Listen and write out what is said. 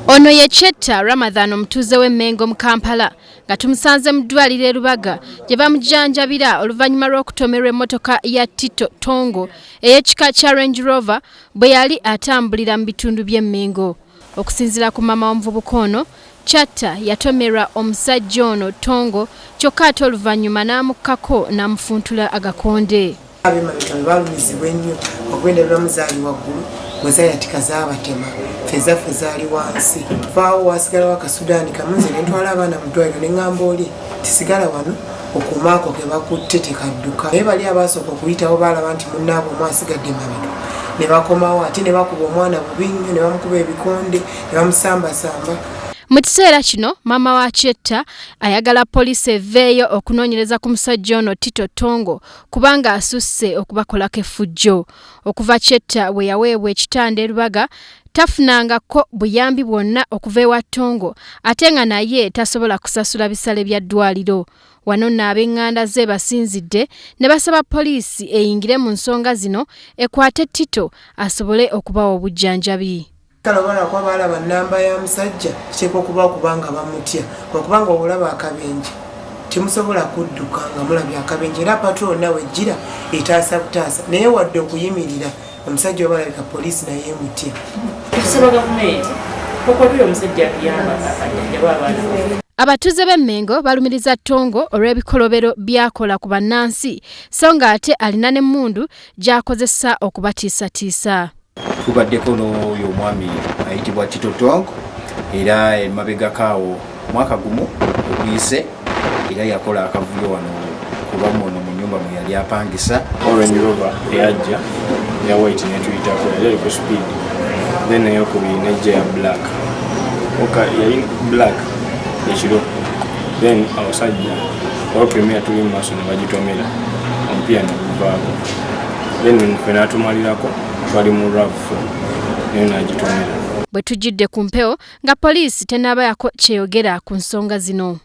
Ono ye Chetta Ramadhan omutuuze w'Emmengo mu Kampala nga tumusanze mu ddwaliro e Lubaga gye bamujjanjabira oluvannyuma lw'okutomerwa emmotoka ya Tito Tongo ey'ekika kya Range Rover bwe yali atambulira mu bitundu by'Emmengo. Okusinziira ku maama w'omuvubuka ono, Chetta yatomerwa omusajja ono Tongo kyokka ate oluvannyuma n'amukkako n'amufuntula agakonde. Abemabega balumizibwa ennyo okwenderera muzaali waggulu mwezayatika zaabatema fezaffe zaali wansi vaawo wasigala waka Sudan kamunze ne ntwala abaana mu ddwaliro ne ŋŋamba oli tisigala wano okumaako ke bakutte tekadduka naye bali abasooka okuyitawo baalaba nti munnaabwe omu asigadde mabega ne bakomawo ate ne bakuba omwana bubi nnyo ne bamukuba ebikonde ne bamusambasamba. Mu kiseera kino maama wa Chetta ayagala poliisi eveeyo okunoonyereza ku musajja ono Tito Tongo kubanga asusse okubakolako effujjo. Okuva Chetta bwe yaweebwa ekitanda e Lubaga tafunangako buyambi bwonna okuva ewa Tongo ate nga naye tasobola kusasula bisale bya ddwaliro. Wano nno ab'eŋŋanda ze basinzidde ne basaba poliisi eyingire mu nsonga zino ekwate Tito asobole okubawa obujjanjabi. Kalabana kwa balaba nnamba ya musajja kiteekwa okuba kubanga bamutya kubanga obulaba akabenje temusobola kudduka nga mulabye akabenje era patrol nawe ejjira etaasa butaasa naye wadde okuyimirira omusajja obalabika poliisi naye emutya. Tusaba gavumenti okwabira omusajja akuyamba ajjanjaba abaana. Abatuuze b'Emmengo balumiriza Tongo olw'ebikolobero byakola ku bannansi so nga ate alina n'emmundu gy'akozesa okubatiisatiisa. Tubaddeko n'oyo omwami ayitibwa Tito Tongo era emabega kaawo mwaka gumu oguyise era yakola akavuyo wano kuba ono mu nnyumba mwe yali apangisa. Range Rover eyajja ya white netuyitako yali ku speed then eyokubiri nejja ya black yali black ekiro then abasajja olw'opremier tuli mu maaso ne bagitomera omupiira ne guvaako then ffe n'atumalirako twali mu rafu naye n'agitomera. Bwe tujjidde ku mpewo nga poliisi tenaabayako kyeyogera ku nsonga zino.